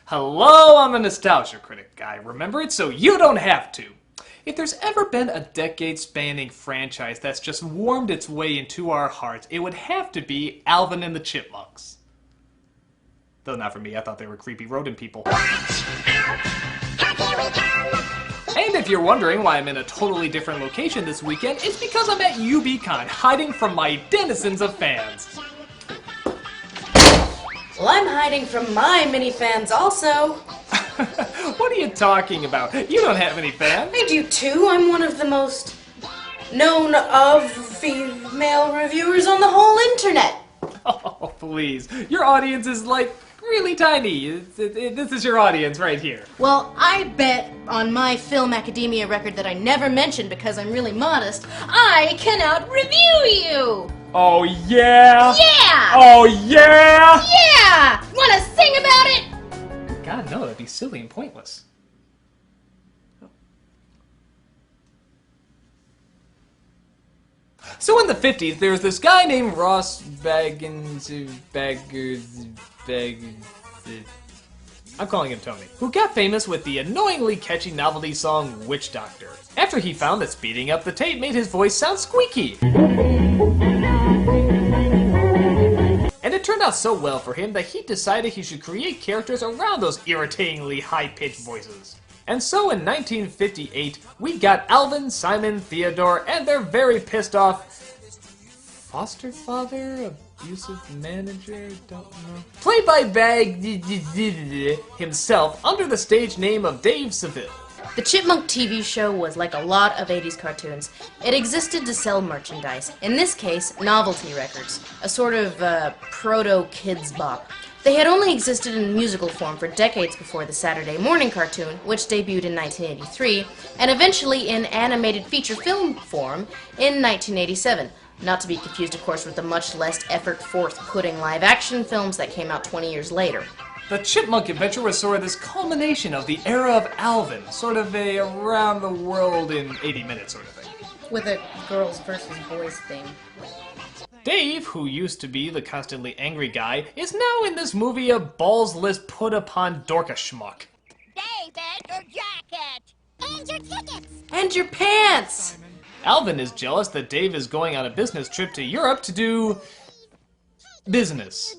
Hello, I'm a nostalgia critic guy. Remember it so you don't have to. If there's ever been a decade-spanning franchise that's just warmed its way into our hearts, it would have to be Alvin and the Chipmunks. Though not for me, I thought they were creepy rodent people. And if you're wondering why I'm in a totally different location this weekend, it's because I'm at UBCon, hiding from my denizens of fans. Well, I'm hiding from my mini fans also. What are you talking about? You don't have any fans. I do too. I'm one of the most known of female reviewers on the whole internet. Oh, please. Your audience is like really tiny. This is your audience right here. Well, I bet on my Film Academia record that I never mentioned because I'm really modest, I can out-review you! Oh, yeah? Yeah! Oh, yeah? Yeah! Wanna sing about it? God, no, that'd be silly and pointless. So in the 50s, there was this guy named Ross I'm calling him Tony, who got famous with the annoyingly catchy novelty song Witch Doctor, after he found that speeding up the tape made his voice sound squeaky. And it turned out so well for him that he decided he should create characters around those irritatingly high-pitched voices. And so in 1958, we got Alvin, Simon, Theodore, and their very pissed off foster father, abusive manager, don't know, played by Bag himself under the stage name of Dave Seville. The Chipmunk TV show was like a lot of 80s cartoons. It existed to sell merchandise, in this case, novelty records, a sort of proto-kids bop. They had only existed in musical form for decades before the Saturday morning cartoon, which debuted in 1983, and eventually in animated feature film form in 1987. Not to be confused, of course, with the much less effort-forth-putting live-action films that came out 20 years later. The Chipmunk adventure was sort of this culmination of the era of Alvin, sort of a around the world in 80 minutes sort of thing. With a girls versus boys thing. Dave, who used to be the constantly angry guy, is now in this movie a balls-less put-upon dorka-schmuck. David, your jacket! And your tickets! And your pants! Alvin is jealous that Dave is going on a business trip to Europe to do business.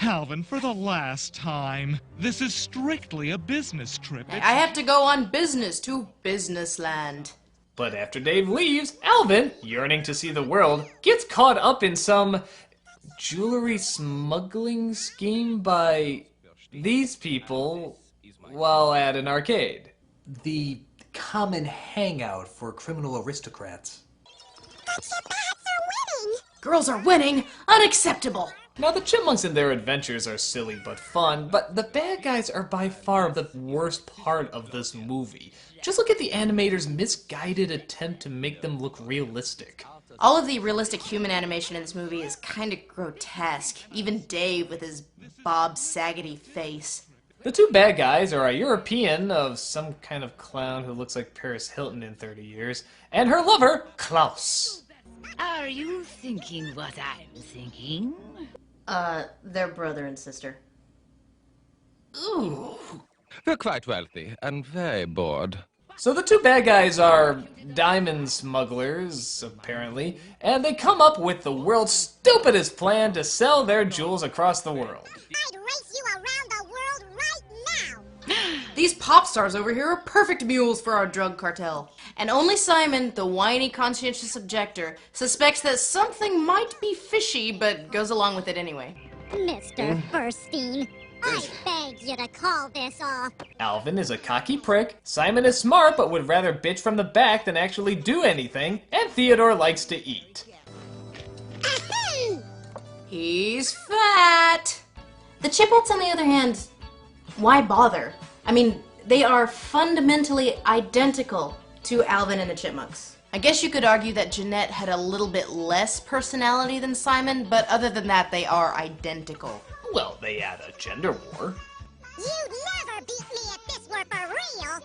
Alvin, for the last time, this is strictly a business trip. I have to go on business to Businessland. But after Dave leaves, Alvin, yearning to see the world, gets caught up in some jewelry smuggling scheme by these people while at an arcade. The common hangout for criminal aristocrats. Girls are winning! Unacceptable! Now, the Chipmunks and their adventures are silly but fun, but the bad guys are by far the worst part of this movie. Just look at the animator's misguided attempt to make them look realistic. All of the realistic human animation in this movie is kind of grotesque. Even Dave with his Bob Saggety face. The two bad guys are a European of some kind of clown who looks like Paris Hilton in 30 years, and her lover, Klaus. Are you thinking what I'm thinking? They're brother and sister. Ooh. We're quite wealthy and very bored. So the two bad guys are diamond smugglers, apparently, and they come up with the world's stupidest plan to sell their jewels across the world. I'd race you around the world right now! These pop stars over here are perfect mules for our drug cartel. And only Simon, the whiny conscientious objector, suspects that something might be fishy, but goes along with it anyway. Mr. Furstein, I beg you to call this off. Alvin is a cocky prick, Simon is smart but would rather bitch from the back than actually do anything, and Theodore likes to eat. He's fat! The Chipmunks, on the other hand, why bother? I mean, they are fundamentally identical to Alvin and the Chipmunks. I guess you could argue that Jeanette had a little bit less personality than Simon, but other than that, they are identical. Well, they had a gender war. You'd never beat me if this were for real.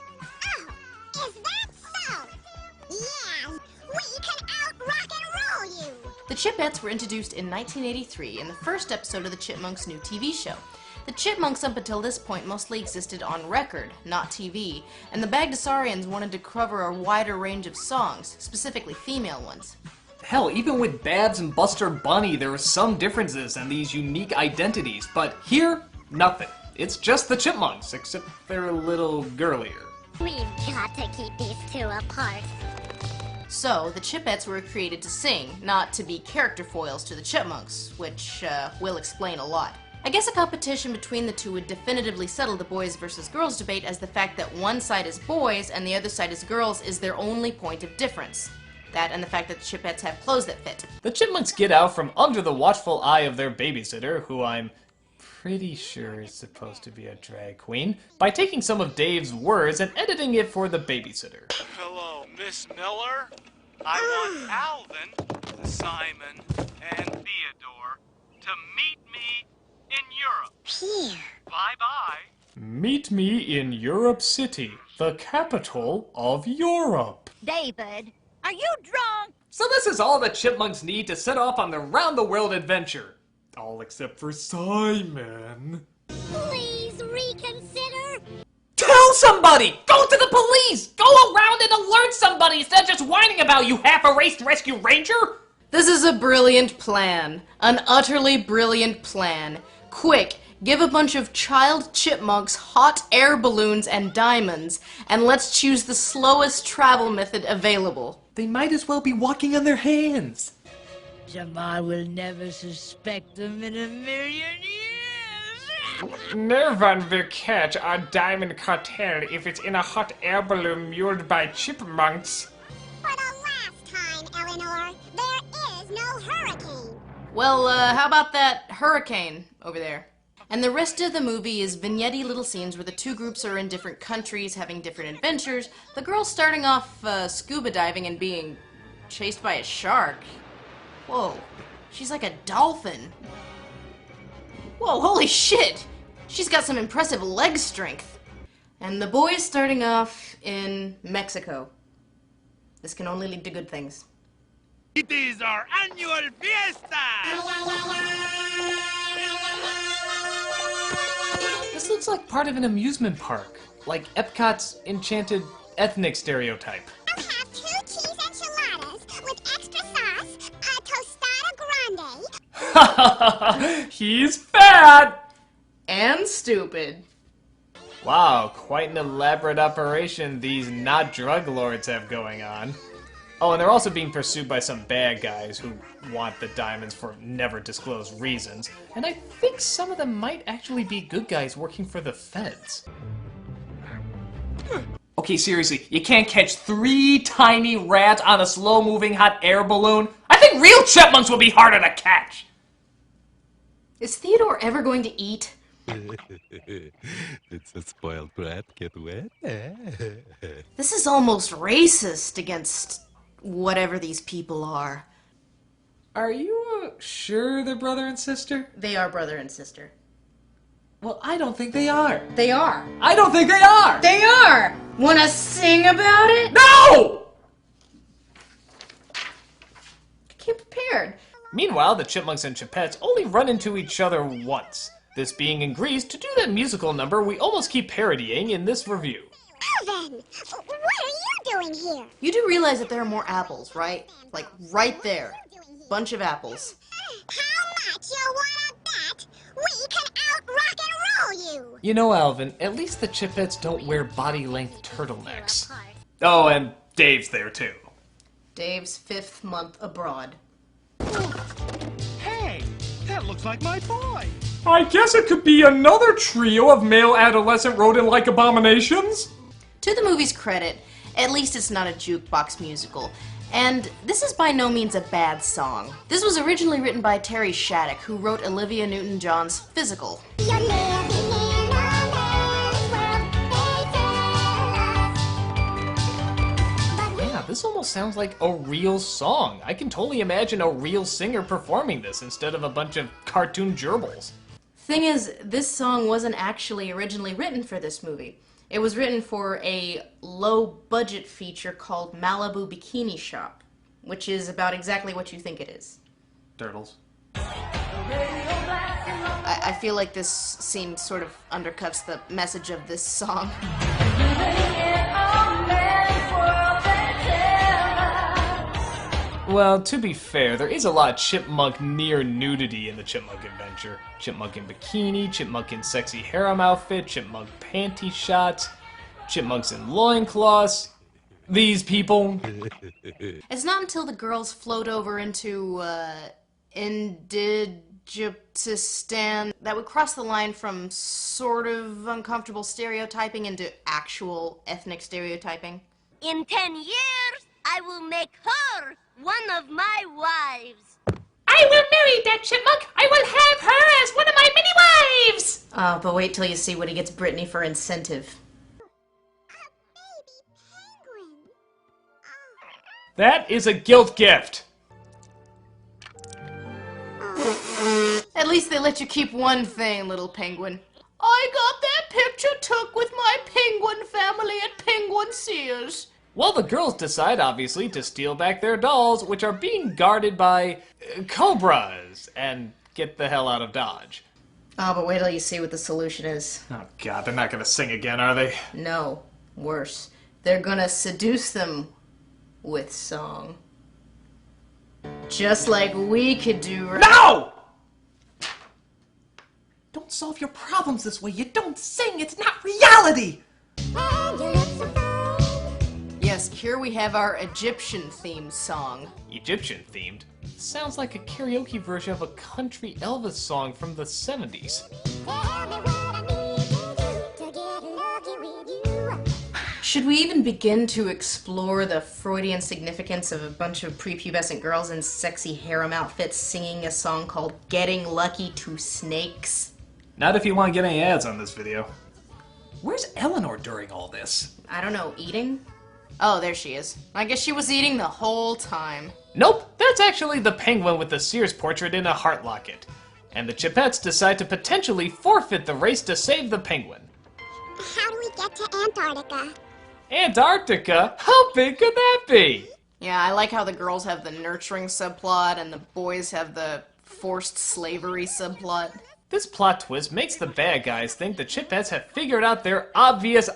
Oh, is that so? Yeah, we can out-rock and roll you. The Chipettes were introduced in 1983 in the first episode of the Chipmunks' new TV show. The Chipmunks up until this point mostly existed on record, not TV, and the Bagdasarians wanted to cover a wider range of songs, specifically female ones. Hell, even with Babs and Buster Bunny, there are some differences and these unique identities, but here, nothing. It's just the Chipmunks, except they're a little girlier. We've got to keep these two apart. So, the Chipettes were created to sing, not to be character foils to the Chipmunks, which will explain a lot. I guess a competition between the two would definitively settle the boys versus girls debate, as the fact that one side is boys and the other side is girls is their only point of difference. That and the fact that the Chipettes have clothes that fit. The Chipmunks get out from under the watchful eye of their babysitter, who I'm pretty sure is supposed to be a drag queen, by taking some of Dave's words and editing it for the babysitter. Hello, Miss Miller. I want Alvin, Simon, and Theodore to meet me in Europe. Here. Bye-bye. Meet me in Europe City, the capital of Europe. David, are you drunk? So this is all the Chipmunks need to set off on their round-the-world adventure. All except for Simon. Please reconsider. Tell somebody! Go to the police! Go around and alert somebody instead of just whining about you half-erased rescue ranger! This is a brilliant plan. An utterly brilliant plan. Quick, give a bunch of child chipmunks hot air balloons and diamonds, and let's choose the slowest travel method available. They might as well be walking on their hands. Jamar will never suspect them in a million years. No one will catch our diamond cartel if it's in a hot air balloon mewed by chipmunks. For the last time, Eleanor, there is no hurricane. Well, how about that hurricane over there? And the rest of the movie is vignette-y little scenes where the two groups are in different countries having different adventures. The girl's starting off scuba diving and being chased by a shark. Whoa, she's like a dolphin. Whoa, holy shit! She's got some impressive leg strength. And the boy's starting off in Mexico. This can only lead to good things. It is our annual fiesta! This looks like part of an amusement park, like Epcot's enchanted ethnic stereotype. I'll have 2 cheese enchiladas with extra sauce, a tostada grande. He's fat! And stupid. Wow, quite an elaborate operation these not drug lords have going on. Oh, and they're also being pursued by some bad guys who want the diamonds for never disclosed reasons. And I think some of them might actually be good guys working for the feds. Okay, seriously, you can't catch 3 tiny rats on a slow-moving hot air balloon? I think real chipmunks would be harder to catch! Is Theodore ever going to eat? It's a spoiled brat, get wet. This is almost racist against whatever these people are. Are you sure they're brother and sister? They are brother and sister. Well, I don't think they are. They are. I don't think they are! They are! Wanna sing about it? No! I came prepared. Meanwhile, the Chipmunks and Chipettes only run into each other once. This being in Greece to do that musical number we almost keep parodying in this review. Alvin, what are you doing here? You do realize that there are more apples, right? Like, right there. Bunch of apples. How much you wanna bet we can out-rock and roll you? You know, Alvin, at least the Chipettes don't wear body-length turtlenecks. Oh, and Dave's there too. Dave's 5th month abroad. Hey, that looks like my boy. I guess it could be another trio of male adolescent rodent-like abominations. To the movie's credit, at least it's not a jukebox musical. And this is by no means a bad song. This was originally written by Terry Shattuck, who wrote Olivia Newton-John's Physical. You're living in a man's world, they tell us. Yeah, this almost sounds like a real song. I can totally imagine a real singer performing this instead of a bunch of cartoon gerbils. Thing is, this song wasn't actually originally written for this movie. It was written for a low-budget feature called Malibu Bikini Shop, which is about exactly what you think it is. Turtles. I feel like this scene sort of undercuts the message of this song. Well, to be fair, there is a lot of Chipmunk near nudity in the Chipmunk Adventure. Chipmunk in bikini, Chipmunk in sexy harem outfit, Chipmunk panty shots, Chipmunks in loincloths. These people. It's not until the girls float over into, Indigistan that would cross the line from sort of uncomfortable stereotyping into actual ethnic stereotyping. In 10 years, I will make her one of my wives. I will marry that Chipmunk! I will have her as one of my many wives! Oh, but wait till you see what he gets Brittany for incentive. That is a guilt gift. At least they let you keep one thing, little penguin. I got that picture took with my penguin family at Penguin Sears. Well, the girls decide, obviously, to steal back their dolls, which are being guarded by cobras, and get the hell out of Dodge. Oh, but wait till you see what the solution is. Oh god, they're not gonna sing again, are they? No, worse. They're gonna seduce them with song. Just like we could do right. No! Don't solve your problems this way. You don't sing. It's not reality. Yes, here we have our Egyptian-themed song. Egyptian-themed? Sounds like a karaoke version of a country Elvis song from the 70s. Should we even begin to explore the Freudian significance of a bunch of prepubescent girls in sexy harem outfits singing a song called Getting Lucky to Snakes? Not if you want to get any ads on this video. Where's Eleanor during all this? I don't know, eating? Oh, there she is. I guess she was eating the whole time. Nope, that's actually the penguin with the Sears portrait in a heart locket. And the Chipettes decide to potentially forfeit the race to save the penguin. How do we get to Antarctica? Antarctica? How big could that be? Yeah, I like how the girls have the nurturing subplot and the boys have the forced slavery subplot. This plot twist makes the bad guys think the Chipettes have figured out their obvious,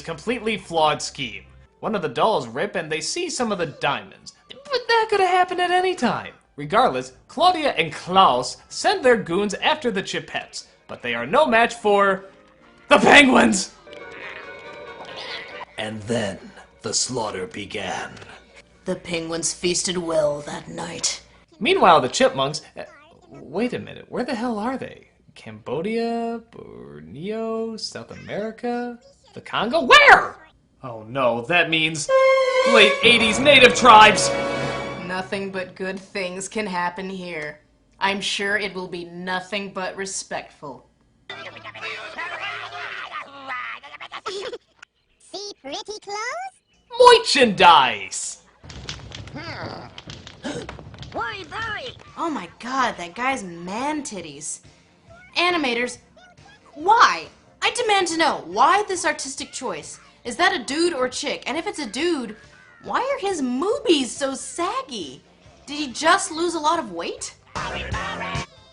completely flawed scheme. One of the dolls rip and they see some of the diamonds. But that could have happened at any time. Regardless, Claudia and Klaus send their goons after the Chipettes, but they are no match for the penguins! And then the slaughter began. The penguins feasted well that night. Meanwhile, the Chipmunks... wait a minute, where the hell are they? Cambodia? Borneo? South America? The Congo? Where? Oh no, that means late 80s native tribes! Nothing but good things can happen here. I'm sure it will be nothing but respectful. See pretty clothes? Merchandise! Oh my god, that guy's man titties. Animators, why? I demand to know, why this artistic choice? Is that a dude or chick? And if it's a dude, why are his moobies so saggy? Did he just lose a lot of weight?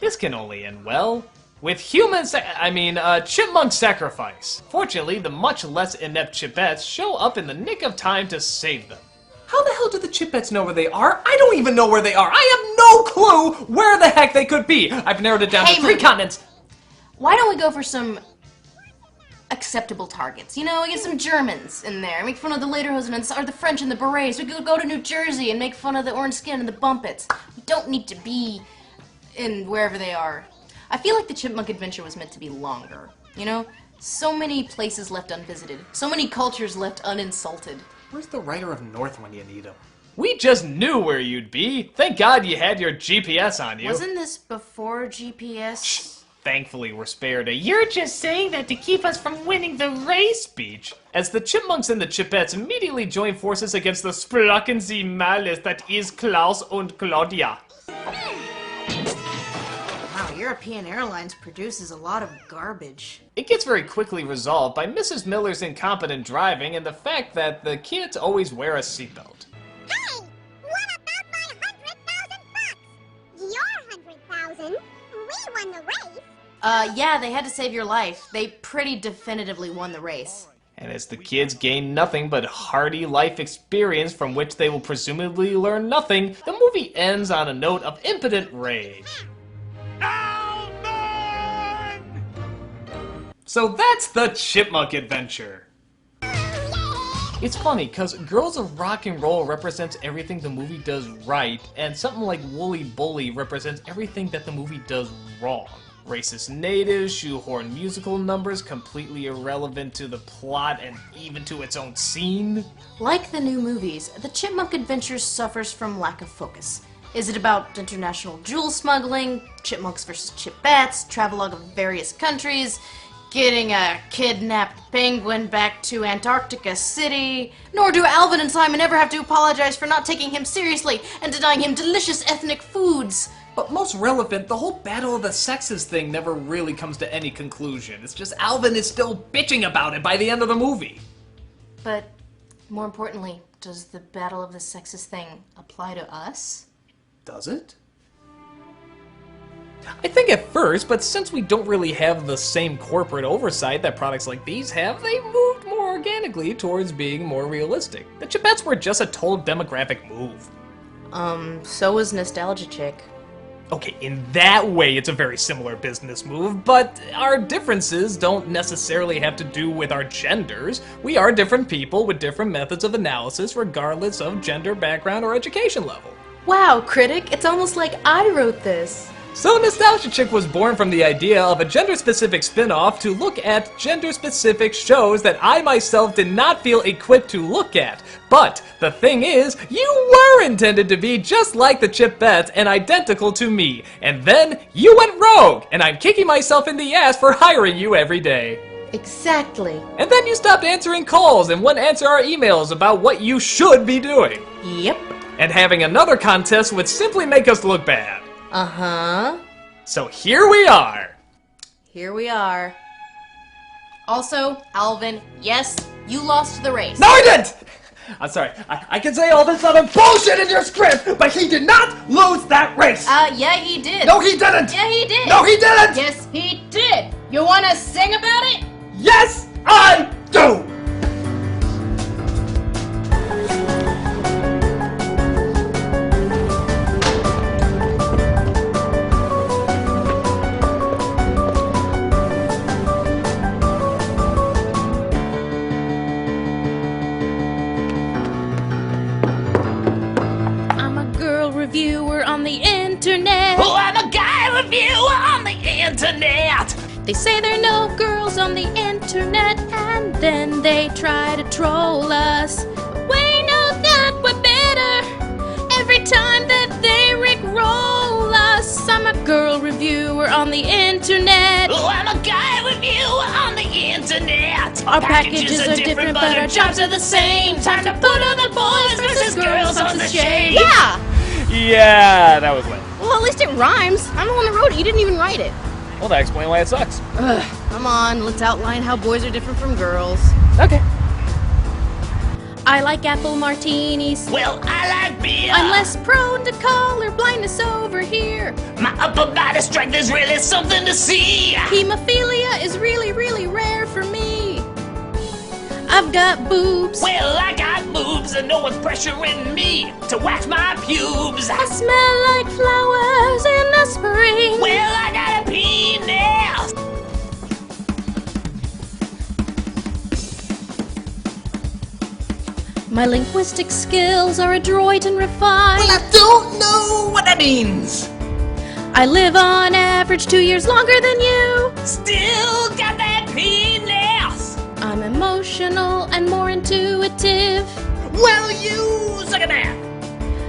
This can only end well. With chipmunk sacrifice. Fortunately, the much less inept Chipettes show up in the nick of time to save them. How the hell do the Chipettes know where they are? I don't even know where they are. I have no clue where the heck they could be. I've narrowed it down to 3 continents. Why don't we go for some acceptable targets? You know, we get some Germans in there, make fun of the Lederhosen or the French and the Berets. We could go to New Jersey and make fun of the orange skin and the bumpets. We don't need to be in wherever they are. I feel like the Chipmunk Adventure was meant to be longer, you know? So many places left unvisited. So many cultures left uninsulted. Where's the writer of North when you need him? We just knew where you'd be. Thank God you had your GPS on you. Wasn't this before GPS? Shh. Thankfully, we're spared a "you're just saying that to keep us from winning the race" speech, as the Chipmunks and the Chipettes immediately join forces against the Splacken Sie Malice that is Klaus und Claudia. Wow, European Airlines produces a lot of garbage. It gets very quickly resolved by Mrs. Miller's incompetent driving and the fact that the kids always wear a seatbelt. Hey! What about my $100,000 bucks? Your $100,000 Yeah, they had to save your life. They pretty definitively won the race. And as the kids gain nothing but hearty life experience from which they will presumably learn nothing, the movie ends on a note of impotent rage. Alvin! So that's the Chipmunk adventure. It's funny, because Girls of Rock and Roll represents everything the movie does right, and something like Wooly Bully represents everything that the movie does wrong. Racist natives, shoehorn musical numbers completely irrelevant to the plot and even to its own scene. Like the new movies, the Chipmunk Adventures suffers from lack of focus. Is it about international jewel smuggling, chipmunks versus chipettes, travelogue of various countries, getting a kidnapped penguin back to Antarctica City? Nor do Alvin and Simon ever have to apologize for not taking him seriously and denying him delicious ethnic foods. But most relevant, the whole battle of the sexes thing never really comes to any conclusion. It's just Alvin is still bitching about it by the end of the movie. But more importantly, does the battle of the sexes thing apply to us? Does it? I think at first, but since we don't really have the same corporate oversight that products like these have, they moved more organically towards being more realistic. The Chipettes were just a total demographic move. So was Nostalgia Chick. Okay, in that way it's a very similar business move, but our differences don't necessarily have to do with our genders. We are different people with different methods of analysis regardless of gender, background, or education level. Wow, Critic, it's almost like I wrote this. So Nostalgia Chick was born from the idea of a gender-specific spin-off to look at gender-specific shows that I myself did not feel equipped to look at. But the thing is, you were intended to be just like the Chipettes and identical to me. And then you went rogue, and I'm kicking myself in the ass for hiring you every day. Exactly. And then you stopped answering calls and wouldn't answer our emails about what you should be doing. Yep. And having another contest would simply make us look bad. Uh-huh. So here we are. Here we are. Also, Alvin, yes, you lost the race. No, he didn't! I'm sorry. I can say all this other bullshit in your script, but he did not lose that race! Yeah, he did. No, he didn't! Yeah, he did. No, he didn't! Yes, he did. You wanna sing about it? Yes, I do! Reviewer on the internet. Oh, I'm a guy reviewer on the internet. They say there are no girls on the internet, and then they try to troll us. We know that we're better every time that they rickroll us. I'm a girl reviewer on the internet. Oh, I'm a guy reviewer on the internet. Our packages are different, but our jobs are the same. Time to put other boys versus girls on the shade. Yeah! Yeah, that was lit. Well, at least it rhymes. I'm the one that wrote it. You didn't even write it. Well, that explains why it sucks. Come on, let's outline how boys are different from girls. Okay. I like apple martinis. Well, I like beer. I'm less prone to color blindness over here. My upper body strength is really something to see. Hemophilia is really, really rare for me. I've got boobs. Well, I got boobs and no one's pressuring me to wax my pubes. I smell like flowers in the spring. Well, I got a penis. My linguistic skills are adroit and refined. Well, I don't know what that means. I live on average 2 years longer than you. Still got that penis. I'm emotional and more intuitive. Well, you suck at math.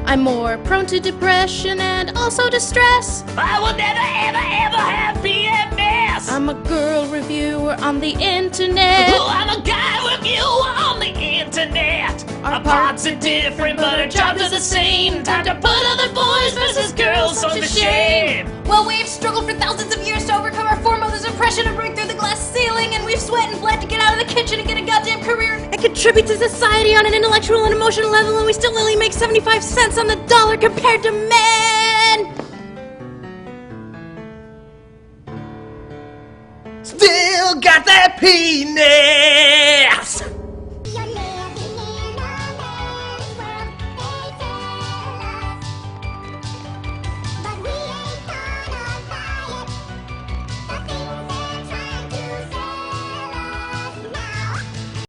I'm more prone to depression and also distress. I will never, ever, ever have PMS. I'm a girl reviewer on the internet. Oh, I'm a guy reviewer on the internet. Our parts are different, but our jobs are the same. Time to put other boys versus girls on the shame. Well, we've struggled for thousands of years to overcome our foremothers' oppression and break through the glass ceiling, and we've sweat and bled to get out of the kitchen and get a goddamn career and contribute to society on an intellectual and emotional level, and we still only make 75 cents on the dollar compared to men! penis!